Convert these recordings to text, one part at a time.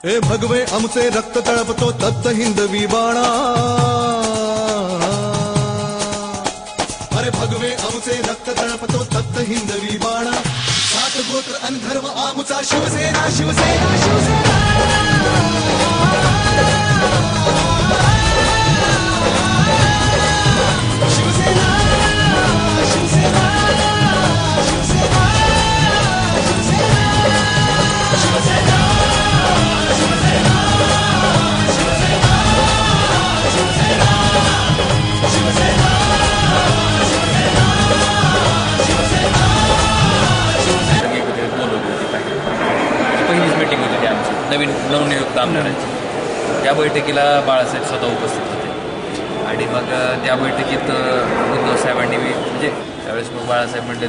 हे भगवे आमचे रक्त तळपतो तप्त हिंदवी बाणा, अरे भगवे आमचे रक्त तळपतो तप्त हिंदवी बाणा, सात गोत्र अन धर्म आमचा शिवसेना शिवसेना शिवसेना। पहिलीच मीटिंग होती ती आमची नवनियुक्त आमदारांची। त्या बैठकीला बाळासाहेब स्वतः उपस्थित होते आणि मग त्या बैठकीत उद्धव साहेबांनी म्हणजे त्यावेळेस मग बाळासाहेब म्हटले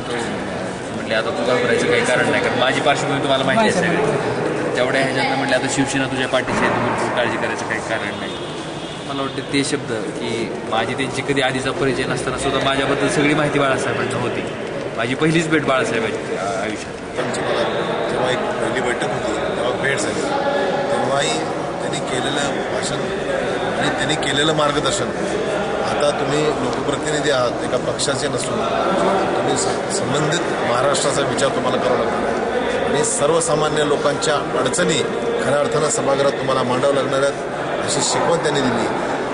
आता तू घाबरायचं काही कारण नाही, कारण माझी पार्श्वभूमी तुम्हाला माहिती आहे सगळी, तेवढ्या ह्याच्यातनं म्हटलं आता शिवसेना तुझ्या पाठीशी आहे, तुम्ही काळजी करायचं काही कारण नाही। मला वाटतं ते शब्द की माझी त्यांची कधी आधीचा परिचय नसताना सुद्धा माझ्याबद्दल सगळी माहिती बाळासाहेबांना होती। माझी पहिलीच भेट बाळासाहेबांची आयुष्यात। जेव्हा एक पहिली बैठक होती तेव्हा भेट झाली, तेव्हाही त्यांनी केलेलं भाषण आणि त्यांनी केलेलं मार्गदर्शन, आता तुम्ही लोकप्रतिनिधी आहात, एका पक्षाचे नसून तुम्ही संबंधित महाराष्ट्राचा विचार तुम्हाला करावा लागतो आणि सर्वसामान्य लोकांच्या अडचणी खऱ्या अर्थानं सभागृहात तुम्हाला मांडावं लागणार आहेत अशी शिकवण त्यांनी दिली।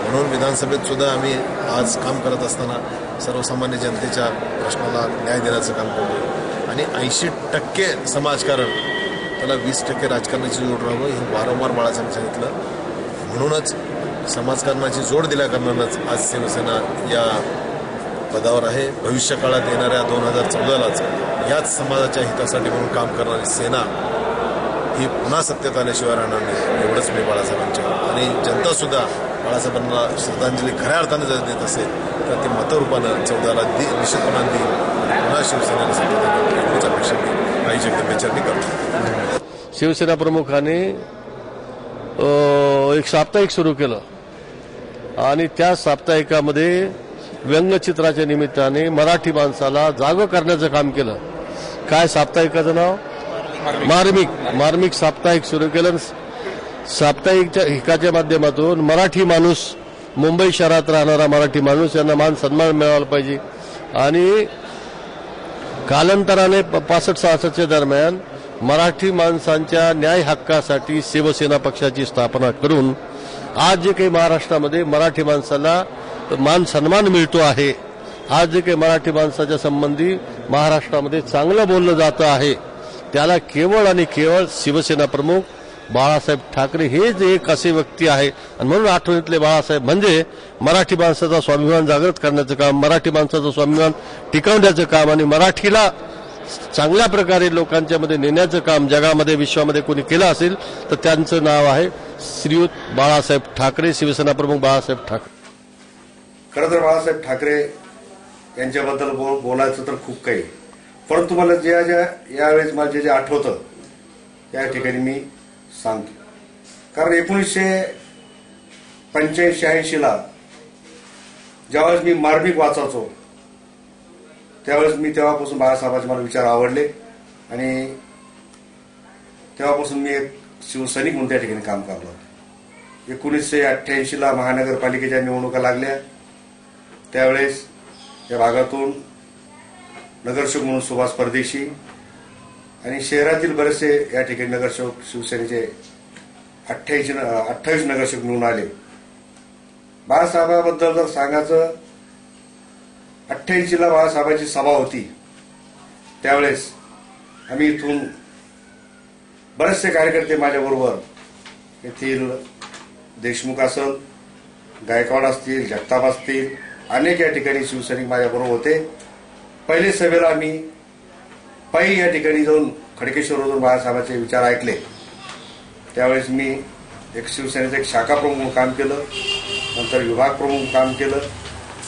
म्हणून विधानसभेत सुद्धा आम्ही आज काम करत असताना सर्वसामान्य जनतेच्या प्रश्नाला न्याय देण्याचं काम करतो आणि 80% समाजकारण त्याला 20% राजकारणाची जोड राहावं हे वारंवार बाळासाहेब सांगितलं। म्हणूनच समाजकारणाची जोड दिल्याकारणानंच आज शिवसेना या पदावर आहे। भविष्य काळात येणाऱ्या 2014लाच याच समाजाच्या हितासाठी म्हणून काम करणारी सेना ही पुन्हा सत्तेत आल्याशिवाय राहणार नाही, एवढंच मी बाळासाहेबांच्या आणि जनतासुद्धा बाळासाहेबांना श्रद्धांजली खऱ्या अर्थानं जर देत असेल तर ती मतरूपानं 14ला निश्चितपणाने देईल आणि पुन्हा शिवसेनेला सत्तेत एवढीच अपेक्षा मी आई जगदंबेचरणी करतो। शिवसेना प्रमुखाने एक साप्ताहिक सुरू केलं आणि त्या साप्ताहिकामध्ये व्यंगचित्राच्या निमित्ताने मराठी माणसाला जागं करण्याचं काम केलं। काय साप्ताहिकाचं नाव? मार्मिक साप्ताहिक सुरू केलं। साप्ताहिकाच्या माध्यमातून मराठी माणूस, मुंबई शहरात राहणारा मराठी माणूस यांना मान सन्मान मिळाला पाहिजे आणि कालांतराने 65-66च्या दरम्यान मराठी माणसांच्या न्याय हक्कासाठी शिवसेना पक्षाची स्थापना करून आज जे काही महाराष्ट्रामध्ये मराठी माणसाला मान सन्मान मिळतो आहे, आज जे काही मराठी माणसाच्या संबंधी महाराष्ट्रामध्ये चांगलं बोललं जातं आहे, त्याला केवळ आणि केवळ शिवसेना प्रमुख बाळासाहेब ठाकरे हेच एक असे व्यक्ती आहे आणि म्हणून आठवणीतले बाळासाहेब म्हणजे मराठी माणसाचा स्वाभिमान जागृत करण्याचं काम, मराठी माणसाचा स्वाभिमान टिकवण्याचं काम आणि मराठीला चांगल्या प्रकारे लोकांच्या मध्ये नेण्याचं काम जगामध्ये विश्वामध्ये कोणी केलं असेल तर त्यांचं नाव आहे श्रीयुत बाळासाहेब ठाकरे, शिवसेना प्रमुख बाळासाहेब ठाकरे। खरं तर बाळासाहेब ठाकरे यांच्याबद्दल बोलायचं तर खूप काही, परंतु मला यावेळेस मला जे आठवतं या ठिकाणी मी सांगतो। कारण 1985-86ला ज्यावेळेस मी मार्मिक वाचायचो त्यावेळेस तेव्हापासून बाळासाहेबांचे मला विचार आवडले आणि तेव्हापासून मी एक शिवसैनिक म्हणून त्या ठिकाणी काम करलो। 1988ला महानगरपालिकेच्या निवडणुका लागल्या, त्यावेळेस या भागातून नगरसेवक म्हणून सुभाष परदेशी आणि शहरातील बरेचसे या ठिकाणी नगरसेवक शिवसेनेचे 28 नगरसेवक निवडून आले। बाळासाहेबांबद्दल जर सांगायचं, 88ला बाळासाहेबांची सभा होती, त्यावेळेस आम्ही इथून बरेचसे कार्यकर्ते माझ्याबरोबर, येथील देशमुख असेल, गायकवाड असतील, जगताप असतील, अनेक या ठिकाणी शिवसैनिक माझ्याबरोबर होते। पहिले सभेला आम्ही पायी या ठिकाणी जाऊन खडकेश्वरवरून बाळासाहेबांचे विचार ऐकले। त्यावेळेस मी एक शिवसेनेचं एक शाखा प्रमुख काम केलं, नंतर विभाग प्रमुख काम केलं,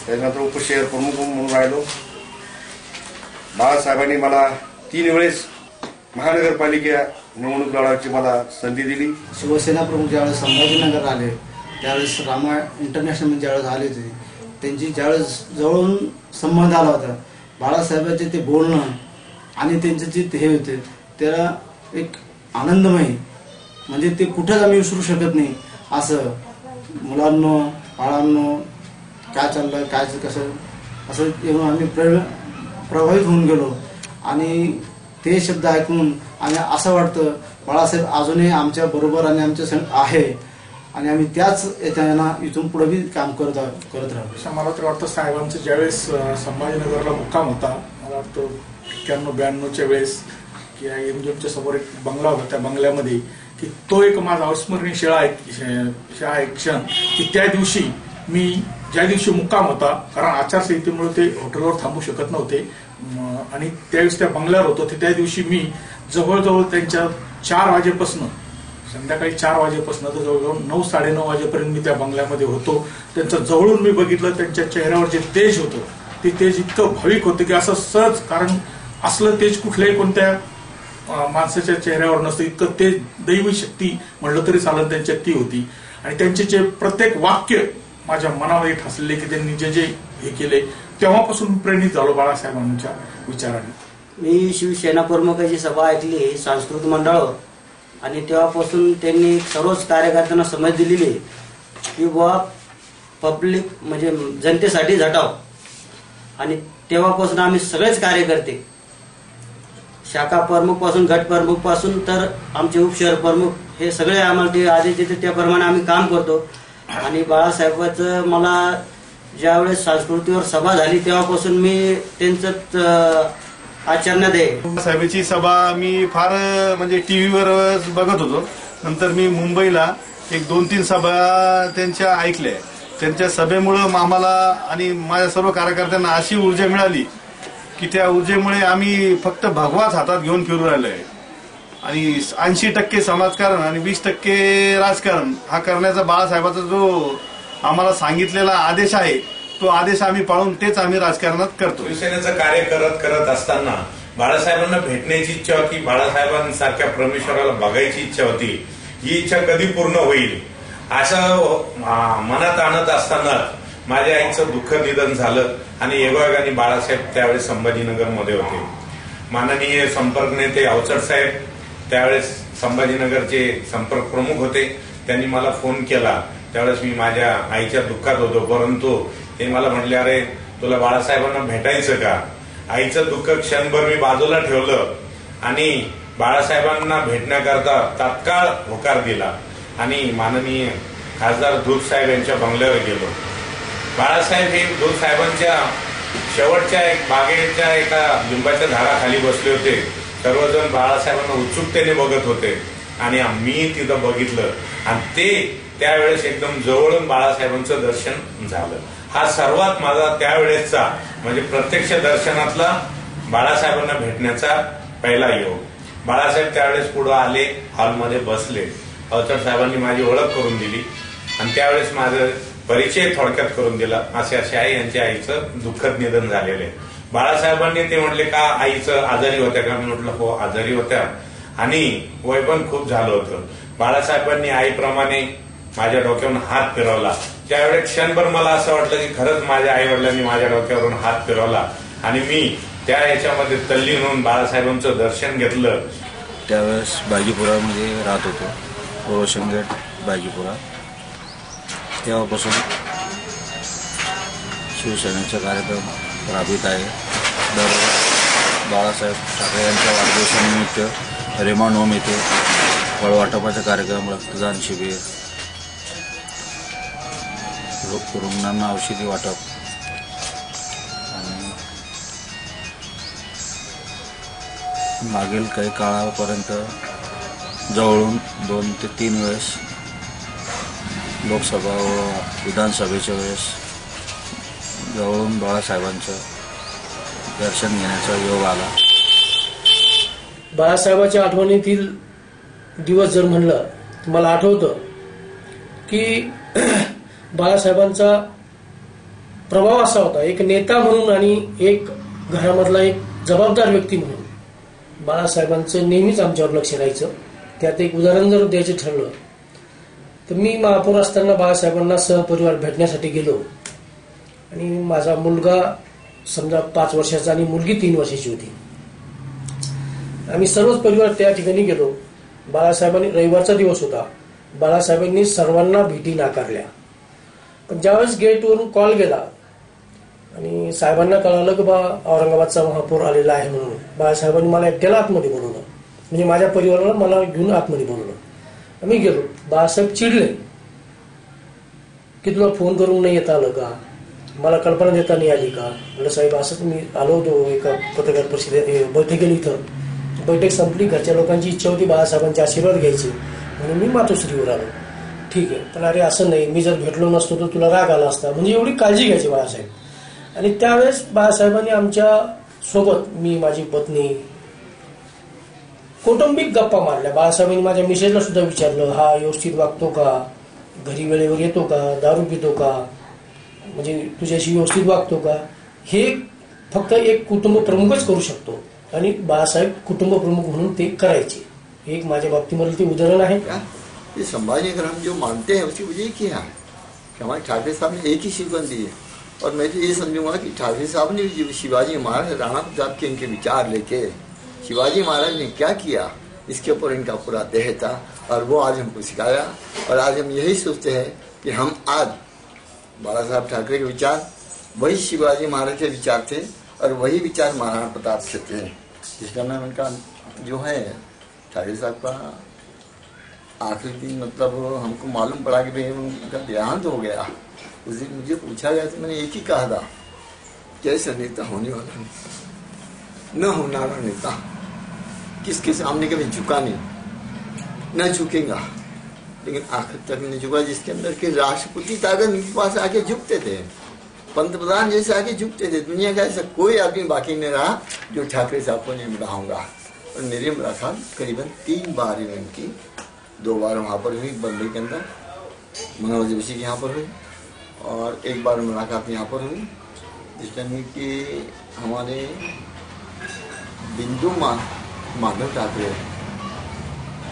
त्यानंतर उपशहर प्रमुख म्हणून राहिलो। बाळासाहेबांनी मला 3 वेळेस महानगरपालिका निवडणूक लढवायची मला संधी दिली। शिवसेना प्रमुख ज्यावेळेस संभाजीनगर आले त्यावेळेस रामा इंटरनॅशनल ज्यावेळेस आले होते, त्यांची ज्यावेळेस जवळून संबंध आला होता, बाळासाहेबांचे ते बोलणं आणि त्यांचे जे हे होते त्याला एक आनंदमय म्हणजे ते कुठंच आम्ही विसरू शकत नाही. असं मुलांनो बाळांनो काय चाललं काय कसं असं येऊन आम्ही प्रभावित होऊन गेलो. आणि ते शब्द ऐकून आणि असं वाटतं बाळासाहेब अजूनही आमच्या बरोबर आणि आमच्या संग आहे आणि आम्ही त्याच त्यांना इथून पुढे बी काम करत राहू. मला तर वाटतं साहेबांचं ज्यावेळेस संभाजीनगरला मुक्काम होता, मला वाटतं 91-92च्या वेळेस की एमजीएमच्या समोर एक बंगला होता, त्या बंगल्यामध्ये की तो एक माझा अविस्मरणीय शाळा एक क्षण की त्या दिवशी मी ज्या दिवशी मुक्काम होता, कारण आचारसंहितेमुळे ते हॉटेलवर थांबू शकत नव्हते आणि त्यावेळेस त्या बंगल्यावर होतो, तर त्या दिवशी मी जवळजवळ त्यांच्या 4 वाजेपासून संध्याकाळी 4 वाजेपासून तर जवळजवळ 9-9:30 वाजेपर्यंत मी त्या बंगल्यामध्ये होतो. त्यांचं जवळून मी बघितलं, त्यांच्या चेहऱ्यावर जे तेज होतं ते तेज इतकं भाविक होतं की असं सहज, कारण असलं तेज कुठल्याही कोणत्या माणसाच्या चेहऱ्यावर नसतं, इतकं तेज दैवी शक्ती म्हणलं तरी चालेल त्यांच्यात ती होती. आणि त्यांचे जे प्रत्येक वाक्य माझ्या मनामध्ये ठसले की त्यांनी जे जे हे केले, तेव्हापासून प्रेरित झालो बाळासाहेबांच्या विचाराने. मी शिवसेना प्रमुखाची सभा ऐकली सांस्कृतिक मंडळावर आणि तेव्हापासून त्यांनी सर्वच कार्यकर्त्यांना समज दिलेली आहे की बुवा पब्लिक म्हणजे जनतेसाठी झटाव. आणि तेव्हापासून आम्ही सगळेच कार्यकर्ते शाखा प्रमुख पासून गट प्रमुख पासून तर आमचे उपशहर प्रमुख हे सगळे आम्हाला ते आदेश देते त्याप्रमाणे आम्ही काम करतो. आणि बाळासाहेबांचं मला ज्यावेळेस सांस्कृतिकवर सभा झाली तेव्हापासून मी त्यांचं आचरणात आहे. साहेबांची सभा मी फार म्हणजे टीव्हीवर बघत होतो. नंतर मी मुंबईला 1-2-3 सभा त्यांच्या ऐकल्या. त्यांच्या सभेमुळं आम्हाला आणि माझ्या सर्व कार्यकर्त्यांना अशी ऊर्जा मिळाली की त्या ऊर्जेमुळे आम्ही फक्त भगवाच हातात घेऊन फिरू राहिलोय. आणि 80% समाजकारण आणि 20% राजकारण हा करण्याचा बाळासाहेबांचा जो आम्हाला सांगितलेला आदेश आहे, तो आदेश आम्ही पाळून तेच आम्ही राजकारणात करतो. शिवसेनेचं कार्य करत असताना बाळासाहेबांना भेटण्याची इच्छा होती, बाळासाहेबांसारख्या परमेश्वराला बघायची इच्छा होती. ही इच्छा कधी पूर्ण होईल असं मनात आणत असताना माझ्या आईचं दुःख निधन झालं आणि योगायोगाने बाळासाहेब त्यावेळेस संभाजीनगरमध्ये होते. माननीय संपर्क नेते अवचट साहेब त्यावेळेस संभाजीनगरचे संपर्क प्रमुख होते. त्यांनी मला फोन केला. त्यावेळेस मी माझ्या आईच्या दुःखात होतो, परंतु ते मला म्हटले, अरे तुला बाळासाहेबांना भेटायचं का? आईचं दुःख क्षणभर मी बाजूला ठेवलं आणि बाळासाहेबांना भेटण्याकरता तात्काळ होकार दिला आणि माननीय खासदार धूत साहेब यांच्या बंगल्यावर गेलो. बाळासाहेब हे धूत साहेबांच्या शेवटच्या एक बागेच्या एका लिंबाच्या झाडाखाली बसले होते. सर्वजण बाळासाहेबांना उत्सुकतेने बघत होते आणि मी तिथं बघितलं आणि ते त्यावेळेस एकदम जवळून बाळासाहेबांचं दर्शन झालं. हा सर्वात माझा त्यावेळेसचा म्हणजे प्रत्यक्ष दर्शनातला बाळासाहेबांना भेटण्याचा पहिला योग. बाळासाहेब त्यावेळेस पुढे आले, हॉलमध्ये बसले. अवचट साहेबांनी माझी ओळख करून दिली आणि त्यावेळेस माझं परिचय थोडक्यात करून दिला. असे आई यांच्या आईचं दुःखद निधन झालेलं आहे. बाळासाहेबांनी ते म्हटले, का आईचं आजारी होत्या का? मी म्हटलं हो आजारी होत्या आणि वय पण खूप झालं होतं. बाळासाहेबांनी आईप्रमाणे माझ्या डोक्यावरून हात फिरवला. त्यावेळेस क्षणभर मला असं वाटलं की खरंच माझ्या आई वडिलांनी माझ्या डोक्यावरून हात फिरवला आणि मी त्या याच्यामध्ये तल्लीन होऊन बाळासाहेबांचं दर्शन घेतलं. त्यावेळेस बाजीपुरामध्ये राहत होतो, रोशनगेट बाजीपुरा. तेव्हापासून शिवसेनेचा कार्यक्रम राबवित आहे. दर बाळासाहेब ठाकरे यांच्या वाढदिवसानिमित्त रेमान होम येथे फळवाटपाचा कार्यक्रम, रक्तदान शिबिर, रुग्णांना औषधी वाटप आणि मागील काही काळापर्यंत जवळून 2 ते 3 वेळेस लोकसभा व विधानसभेच्या वेळेस जवळून बाळासाहेबांचं दर्शन घेण्याचा योग आला. बाळासाहेबांच्या आठवणीतील दिवस जर म्हणलं तर मला आठवतं की बाळासाहेबांचा प्रभाव असा होता, एक नेता म्हणून आणि एक घरामधला एक जबाबदार व्यक्ती म्हणून बाळासाहेबांचं नेहमीच आमच्यावर लक्ष राहायचं. त्यात एक उदाहरण जर द्यायचं ठरलं तर मी महापौर असताना बाळासाहेबांना सहपरिवार भेटण्यासाठी गेलो आणि माझा मुलगा समजा 5 वर्षाचा आणि मुलगी 3 वर्षाची होती. आम्ही सर्वच परिवार त्या ठिकाणी गेलो. बाळासाहेबांनी, रविवारचा दिवस होता, बाळासाहेबांनी सर्वांना भेटी नाकारल्या. पण ज्यावेळेस गेटवरून कॉल गेला आणि साहेबांना कळालं की बा औरंगाबादचा महापौर आलेला आहे म्हणून, बाळासाहेबांनी मला एकट्याला आतमध्ये बोलवलं, म्हणजे माझ्या परिवाराला मला घेऊन आतमध्ये बोलवलं. आम्ही गेलो. बाळासाहेब चिडले की तुला फोन करून नाही येता आलं का, मला कल्पना देता नाही आली का. म्हटलं साहेब असंच मी आलो होतो एका पत्रकार परिषदेत, बैठकीला इथं. बैठक संपली, घरच्या लोकांची इच्छा होती बाळासाहेबांचे आशीर्वाद घ्यायचे म्हणून मी मातोश्रीवर आलो. ठीक आहे, पण अरे असं नाही, मी जर भेटलो नसतो तर तुला राग आला असता, म्हणजे एवढी काळजी घ्यायची बाळासाहेब. आणि त्यावेळेस बाळासाहेबांनी आमच्या सोबत, मी, माझी पत्नी, कौटुंबिक गप्पा मारल्या. बाळासाहेबांनी माझ्या मिसेसला सुद्धा विचारलं, हा व्यवस्थित वागतो का, घरी वेळेवर येतो का, दारू पितो का, म्हणजे तुझ्याशी व्यवस्थित वागतो का. हे फक्त एक कुटुंब प्रमुखच करू शकतो आणि बाळासाहेब कुटुंब प्रमुख म्हणून ते करायचे. एक माझ्या बाबतीमध्ये ते उदाहरण आहे. ये संभाजी अगर हम जो मानते हैं उसकी वजह क्या है कि हमारे ठाकरे साहब ने एक ही शिकवन दी है. और मैं तो ये समझूंगा कि ठाकरे साहब ने जो शिवाजी महाराज, राणा प्रताप के इनके विचार लेके शिवाजी महाराज ने क्या किया, इसके ऊपर इनका पूरा देह था और वो आज हमको सिखाया. और आज हम यही सोचते हैं कि हम आज बाला साहब ठाकरे के विचार वही शिवाजी महाराज के विचार थे और वही विचार महाराणा प्रताप के थे. जिसका नाम उनका जो है ठाकरे साहब का आखिरी दिन, मतलब हमको मालूम पड़ा कि भाई उनका देहांत हो गया. उस दिन मुझे पूछा गया तो मैंने एक ही कहा था, कैसा नेता होने वाला नहीं, न होने वाला नेता, किसके सामने कभी झुका नहीं, न झुकेगा, लेकिन आखिर तक नहीं झुका. जिसके अंदर के राष्ट्रपति ताकत उनके पास आके झुकते थे, पंतप्रधान जैसे आके झुकते थे. दुनिया का ऐसा कोई आदमी बाकी नहीं रहा जो ठाकरे साहब को नहीं बढ़ाऊंगा. और मेरी मुलाकात करीबन 3 बार हुई उनकी. 2 बार वहाँ पर हुई बम्बई के अंदर, मनोहर जोशी के यहाँ पर हुई, और 1 बार मुलाकात यहाँ पर हुई जिस टाइम कि हमारे बिंदु माधव ठाकरे,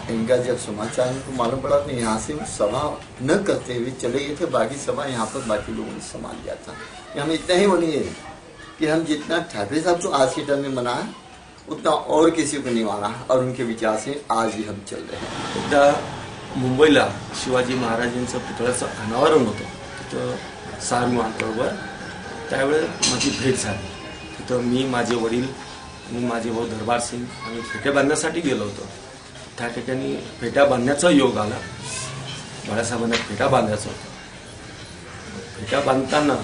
इनका जब समाचार इनको मालूम पड़ा तो यहाँ से सभा न करते हुए चले गए थे. बाकी सभा यहाँ पर बाकी लोगों ने संभाल लिया था. हम इतना ही बोलेंगे कि हम जितना ठाकरे साहब को आज के टाइम में मना है उतना और किसी को नहीं माना, और उनके विचार से आज ही हम चल रहे हैं. एकदा मुंबईला शिवाजी महाराजांचं पुतळ्याचं अनावरण होतं, तिथं सार विमानतळावर. त्यावेळेस माझी भेट झाली. तिथं मी, माझे वडील आणि माझे भाऊ दरबार सिंग आम्ही फेट्या बांधण्यासाठी गेलो होतो. त्या ठिकाणी फेट्या बांधण्याचा योग आला. बाळासाहेबांना फेटा बांधायचा होता. फेटा बांधताना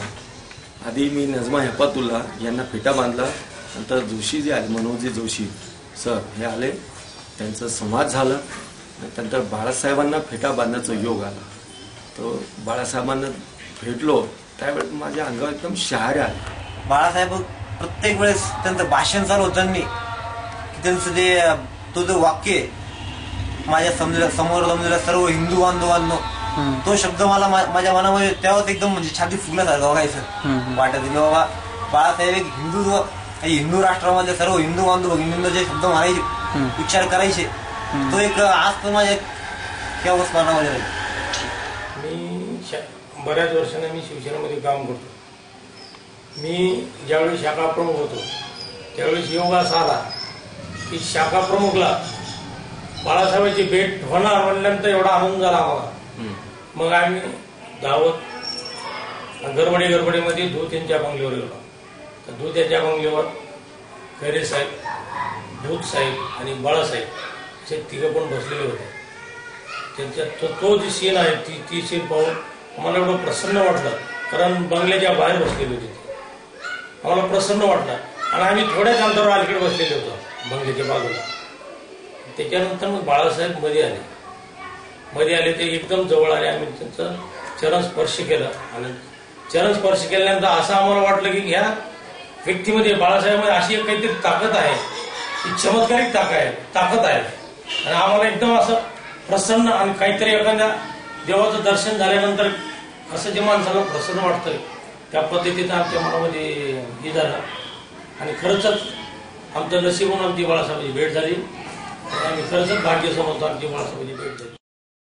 आधी मी नजमा हेपातुल्ला यांना फेटा बांधला. नंतर जोशी जे आले, मनोहरजी जोशी सर हे आले, त्यांचा संवाद झाला. त्यानंतर बाळासाहेबांना फेटा बांधण्याचा योग आला. तो बाळासाहेबांना भेटलो त्यावेळेस माझ्या अंगावर एकदम शहारे आले. बाळासाहेब प्रत्येक वेळेस त्यांचं भाषण चालू होताना त्यांचं ते तो जो वाक्य माझ्या समोर जमलेल्या सर्व हिंदू बांधवांनो, तो शब्द मला माझ्या मनामध्ये त्यावेळेस एकदम म्हणजे छाती फुगल्यासारखं बघायचं वाटत की बाबा बाळासाहेब एक हिंदू राष्ट्रामध्ये सर्व हिंदू बांधव भगिनींना जे शब्द म्हणायचे, उच्चार करायचे, तो एक आज पण माझ्या केव्हा स्मरणामध्ये राहील. मी बऱ्याच वर्षांनी मी शिवसेनेमध्ये काम करतो. मी ज्यावेळी शाखा प्रमुख होतो त्यावेळेस योग असा आला की शाखा प्रमुखला बाळासाहेबांची भेट होणार म्हणल्यानंतर एवढा आनंद झाला आम्हाला. मग आम्ही धावत गडबडीमध्ये धूत यांच्या बंगल्यावर गेलो. तर धूत यांच्या बंगल्यावर खैरे साहेब, धूत साहेब आणि बाळासाहेब हे तिघं पण बसलेले होते. त्यांच्या तो जी सीन आहे ती सीन पाहून मला एवढं प्रसन्न वाटलं, कारण बंगल्याच्या बाहेर बसलेले होते. आम्हाला प्रसन्न वाटलं आणि आम्ही थोड्याच अंतरावर अलीकडे बसलेले होतो बंगल्याच्या बाजूला. त्याच्यानंतर मग बाळासाहेब मध्ये आले ते एकदम जवळ आले. आम्ही त्यांचं चरण स्पर्श केलं आणि चरण स्पर्श केल्यानंतर असं आम्हाला वाटलं की ह्या व्यक्तीमध्ये, बाळासाहेबमध्ये अशी एक काहीतरी ताकद आहे, ही चमत्कारिक ताकद आहे. आणि आम्हाला एकदम असं प्रसन्न आणि काहीतरी एखाद्या देवाचं दर्शन झाल्यानंतर असं जे माणसाला प्रसन्न वाटतं त्या पद्धतीचं आमच्या मनामध्ये हे झालं. आणि खरंच आमचं नशीब म्हणून आमची बाळासाहेबांची भेट झाली. आम्ही खरंच भाग्य समजतो आमची बाळासाहेबांची भेट झाली.